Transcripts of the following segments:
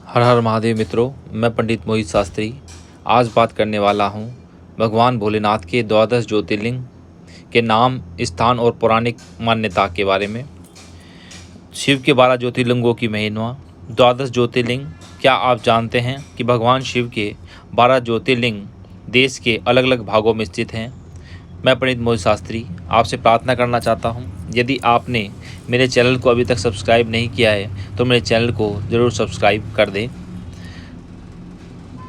हर हर महादेव मित्रों, मैं पंडित मोहित शास्त्री आज बात करने वाला हूँ भगवान भोलेनाथ के द्वादश ज्योतिर्लिंग के नाम, स्थान और पौराणिक मान्यता के बारे में। शिव के 12 ज्योतिर्लिंगों की महिमा। द्वादश ज्योतिर्लिंग। क्या आप जानते हैं कि भगवान शिव के 12 ज्योतिर्लिंग देश के अलग अलग भागों में स्थित हैं। मैं पंडित मोहित शास्त्री आपसे प्रार्थना करना चाहता हूं, यदि आपने मेरे चैनल को अभी तक सब्सक्राइब नहीं किया है तो मेरे चैनल को ज़रूर सब्सक्राइब कर दें।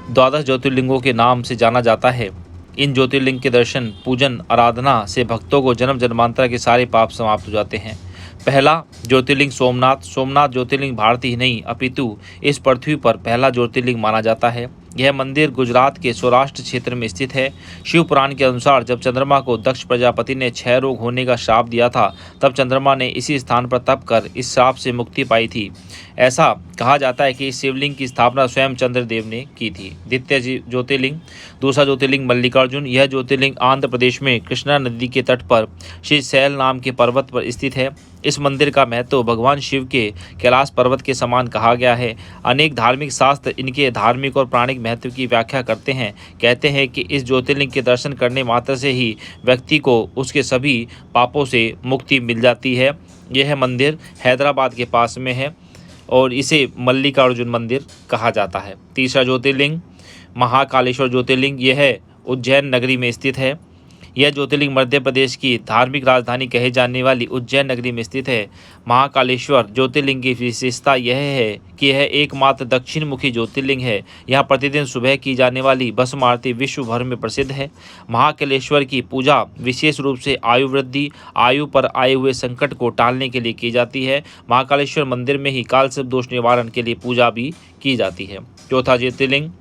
द्वादश ज्योतिर्लिंगों के नाम से जाना जाता है। इन ज्योतिर्लिंग के दर्शन, पूजन, आराधना से भक्तों को जन्म जन्मांतर के सारे पाप समाप्त हो जाते हैं। पहला ज्योतिर्लिंग सोमनाथ। सोमनाथ ज्योतिर्लिंग भारत ही नहीं अपितु इस पृथ्वी पर पहला ज्योतिर्लिंग माना जाता है। यह मंदिर गुजरात के सौराष्ट्र क्षेत्र में स्थित है। शिव पुराण के अनुसार जब चंद्रमा को दक्ष प्रजापति ने क्षय रोग होने का श्राप दिया था, तब चंद्रमा ने इसी स्थान पर तप कर इस श्राप से मुक्ति पाई थी। ऐसा कहा जाता है कि इस शिवलिंग की स्थापना स्वयं चंद्रदेव ने की थी। द्वितीय ज्योतिर्लिंग। दूसरा ज्योतिर्लिंग मल्लिकार्जुन। यह ज्योतिर्लिंग आंध्र प्रदेश में कृष्णा नदी के तट पर श्रीशैल नाम के पर्वत पर स्थित है। इस मंदिर का महत्व भगवान शिव के कैलाश पर्वत के समान कहा गया है। अनेक धार्मिक शास्त्र इनके धार्मिक और प्राणिक महत्व की व्याख्या करते हैं। कहते हैं कि इस ज्योतिर्लिंग के दर्शन करने मात्र से ही व्यक्ति को उसके सभी पापों से मुक्ति मिल जाती है। यह मंदिर हैदराबाद के पास में है और इसे मल्लिकार्जुन मंदिर कहा जाता है। तीसरा ज्योतिर्लिंग महाकालेश्वर ज्योतिर्लिंग। यह उज्जैन नगरी में स्थित है। यह ज्योतिर्लिंग मध्य प्रदेश की धार्मिक राजधानी कहे जाने वाली उज्जैन नगरी में स्थित है। महाकालेश्वर ज्योतिर्लिंग की विशेषता यह है कि यह एकमात्र दक्षिण मुखी ज्योतिर्लिंग है। यहाँ प्रतिदिन सुबह की जाने वाली भस्म आरती विश्व भर में प्रसिद्ध है। महाकालेश्वर की पूजा विशेष रूप से आयु वृद्धि, आयु पर आए हुए संकट को टालने के लिए की जाती है। महाकालेश्वर मंदिर में ही कालसर्प दोष निवारण के लिए पूजा भी की जाती है। चौथा ज्योतिर्लिंग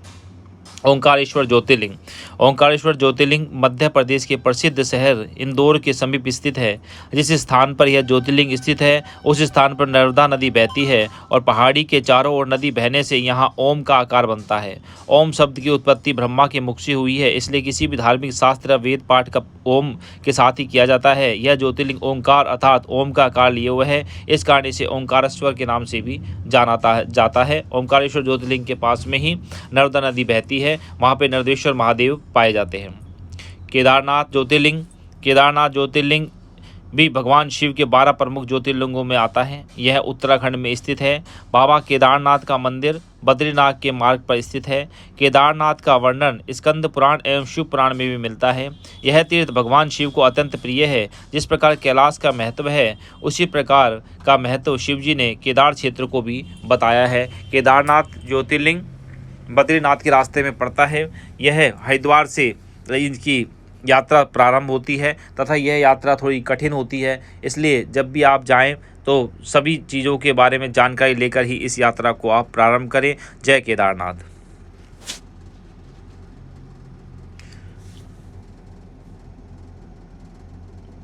ओंकारेश्वर ज्योतिर्लिंग। ओंकारेश्वर ज्योतिर्लिंग मध्य प्रदेश के प्रसिद्ध शहर इंदौर के समीप स्थित है। जिस स्थान पर यह ज्योतिर्लिंग स्थित है उस स्थान पर नर्मदा नदी बहती है और पहाड़ी के चारों ओर नदी बहने से यहाँ ओम का आकार बनता है। ओम शब्द की उत्पत्ति ब्रह्मा के मुख से हुई है, इसलिए किसी भी धार्मिक शास्त्र वेद पाठ का ओम के साथ ही किया जाता है। यह ज्योतिर्लिंग ओंकार अर्थात ओम का आकार लिए हुए है, इस कारण इसे ओंकारेश्वर के नाम से भी जाना जाता है। ओंकारेश्वर ज्योतिर्लिंग के पास में ही नर्मदा नदी बहती है, वहाँ पे नर्देश्वर महादेव पाए जाते हैं। केदारनाथ ज्योतिर्लिंग। केदारनाथ ज्योतिर्लिंग भी भगवान शिव के 12 प्रमुख ज्योतिर्लिंगों में आता है। यह उत्तराखंड में स्थित है। बाबा केदारनाथ का मंदिर बद्रीनाथ के मार्ग पर स्थित है। केदारनाथ का वर्णन स्कंद पुराण एवं शिव पुराण में भी मिलता है। यह तीर्थ भगवान शिव को अत्यंत प्रिय है। जिस प्रकार कैलाश का महत्व है, उसी प्रकार का महत्व शिव जी ने केदार क्षेत्र को भी बताया है। केदारनाथ ज्योतिर्लिंग बद्रीनाथ के रास्ते में पड़ता है। यह हरिद्वार से इनकी यात्रा प्रारंभ होती है तथा यह यात्रा थोड़ी कठिन होती है, इसलिए जब भी आप जाएं तो सभी चीज़ों के बारे में जानकारी लेकर ही इस यात्रा को आप प्रारंभ करें। जय केदारनाथ।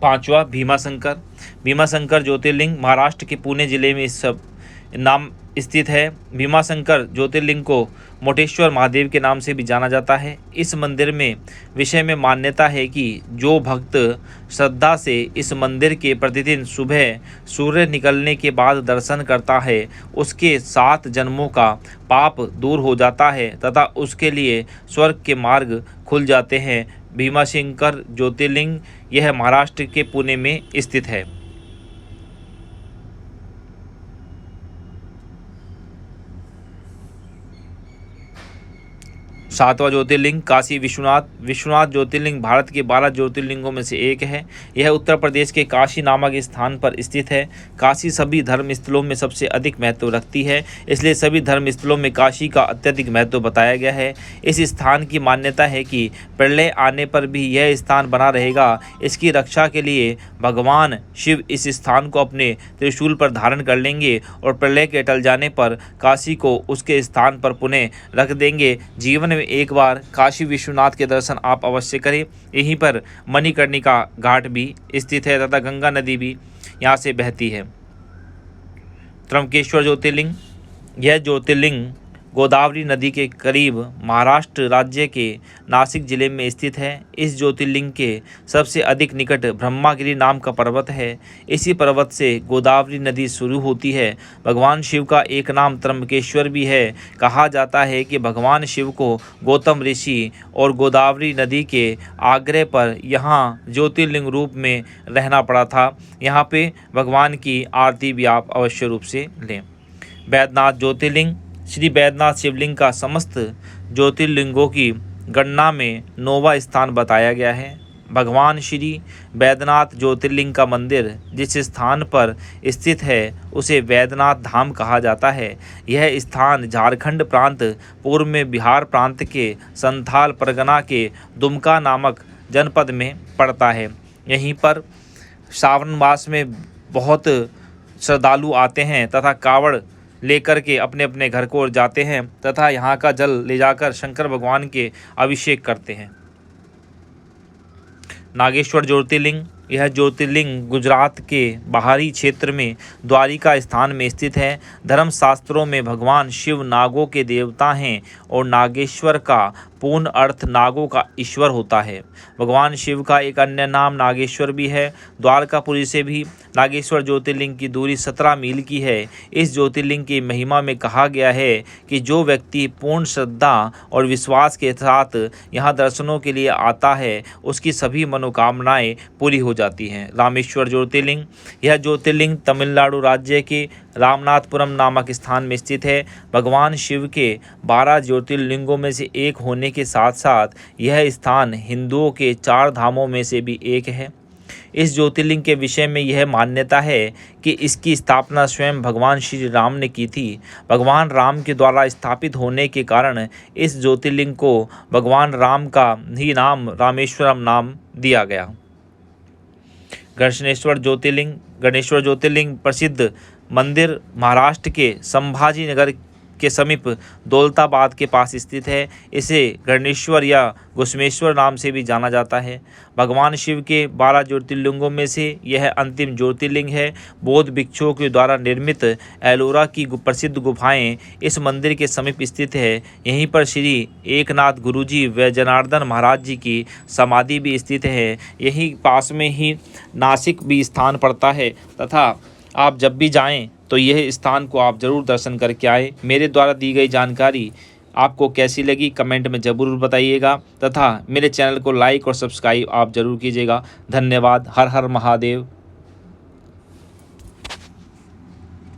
पांचवा भीमाशंकर। भीमाशंकर ज्योतिर्लिंग महाराष्ट्र के पुणे जिले में इस सब नाम स्थित है। भीमाशंकर ज्योतिर्लिंग को मोटेश्वर महादेव के नाम से भी जाना जाता है। इस मंदिर में विषय में मान्यता है कि जो भक्त श्रद्धा से इस मंदिर के प्रतिदिन सुबह सूर्य निकलने के बाद दर्शन करता है, उसके 7 जन्मों का पाप दूर हो जाता है तथा उसके लिए स्वर्ग के मार्ग खुल जाते हैं। भीमाशंकर ज्योतिर्लिंग यह महाराष्ट्र के पुणे में स्थित है। सातवां ज्योतिर्लिंग काशी विश्वनाथ। विश्वनाथ ज्योतिर्लिंग भारत के 12 ज्योतिर्लिंगों में से एक है। यह उत्तर प्रदेश के काशी नामक स्थान पर स्थित है। काशी सभी धर्म स्थलों में सबसे अधिक महत्व रखती है, इसलिए सभी धर्म स्थलों में काशी का अत्यधिक महत्व बताया गया है। इस स्थान की मान्यता है कि प्रलय आने पर भी यह स्थान बना रहेगा। इसकी रक्षा के लिए भगवान शिव इस स्थान को अपने त्रिशूल पर धारण कर लेंगे और प्रलय के टल जाने पर काशी को उसके स्थान पर पुनः रख देंगे। जीवन में एक बार काशी विश्वनाथ के दर्शन आप अवश्य करें। यहीं पर मणिकर्णिका घाट भी स्थित है तथा गंगा नदी भी यहाँ से बहती है। त्र्यंबकेश्वर ज्योतिर्लिंग। यह ज्योतिर्लिंग गोदावरी नदी के करीब महाराष्ट्र राज्य के नासिक जिले में स्थित है। इस ज्योतिर्लिंग के सबसे अधिक निकट ब्रह्मागिरि नाम का पर्वत है। इसी पर्वत से गोदावरी नदी शुरू होती है। भगवान शिव का एक नाम त्र्यंबकेश्वर भी है। कहा जाता है कि भगवान शिव को गौतम ऋषि और गोदावरी नदी के आग्रह पर यहाँ ज्योतिर्लिंग रूप में रहना पड़ा था। यहाँ पे भगवान की आरती भी आप अवश्य रूप से लें। बैद्यनाथ ज्योतिर्लिंग। श्री बैद्यनाथ शिवलिंग का समस्त ज्योतिर्लिंगों की गणना में 9वां स्थान बताया गया है। भगवान श्री बैद्यनाथ ज्योतिर्लिंग का मंदिर जिस स्थान पर स्थित है उसे बैद्यनाथ धाम कहा जाता है। यह स्थान झारखंड प्रांत, पूर्व में बिहार प्रांत के संथाल परगना के दुमका नामक जनपद में पड़ता है। यहीं पर श्रावण मास में बहुत श्रद्धालु आते हैं तथा कावड़ लेकर के अपने अपने घर को जाते हैं तथा यहाँ का जल ले जाकर शंकर भगवान के अभिषेक करते हैं। नागेश्वर ज्योतिर्लिंग। यह ज्योतिर्लिंग गुजरात के बाहरी क्षेत्र में द्वारिका स्थान में स्थित है। धर्मशास्त्रों में भगवान शिव नागों के देवता हैं और नागेश्वर का पूर्ण अर्थ नागों का ईश्वर होता है। भगवान शिव का एक अन्य नाम नागेश्वर भी है। द्वारकापुरी से भी नागेश्वर ज्योतिर्लिंग की दूरी 17 मील की है। इस ज्योतिर्लिंग की महिमा में कहा गया है कि जो व्यक्ति पूर्ण श्रद्धा और विश्वास के साथ यहाँ दर्शनों के लिए आता है उसकी सभी मनोकामनाएं पूरी हो जाती हैं। रामेश्वर ज्योतिर्लिंग। यह ज्योतिर्लिंग तमिलनाडु राज्य के रामनाथपुरम नामक स्थान में स्थित है। भगवान शिव के 12 ज्योतिर्लिंगों में से एक होने के साथ साथ यह स्थान हिंदुओं के 4 धामों में से भी एक है। इस ज्योतिर्लिंग के विषय में यह मान्यता है कि इसकी स्थापना स्वयं भगवान श्री राम ने की थी। भगवान राम के द्वारा स्थापित होने के कारण इस ज्योतिर्लिंग को भगवान राम का ही नाम रामेश्वरम नाम दिया गया। गणेश्वर ज्योतिर्लिंग। गणेश्वर ज्योतिर्लिंग प्रसिद्ध मंदिर महाराष्ट्र के संभाजी नगर के समीप दौलताबाद के पास स्थित है। इसे गणेश्वर या घुसमेश्वर नाम से भी जाना जाता है। भगवान शिव के 12 ज्योतिर्लिंगों में से यह अंतिम ज्योतिर्लिंग है। बौद्ध भिक्षुओं के द्वारा निर्मित एलोरा की प्रसिद्ध गुफाएं इस मंदिर के समीप स्थित है। यहीं पर श्री एकनाथ गुरुजी व जनार्दन महाराज जी की समाधि भी स्थित है। यहीं पास में ही नासिक भी स्थान पड़ता है तथा आप जब भी जाएं तो यह स्थान को आप जरूर दर्शन करके आए। मेरे द्वारा दी गई जानकारी आपको कैसी लगी कमेंट में ज़रूर बताइएगा तथा मेरे चैनल को लाइक और सब्सक्राइब आप ज़रूर कीजिएगा। धन्यवाद। हर हर महादेव।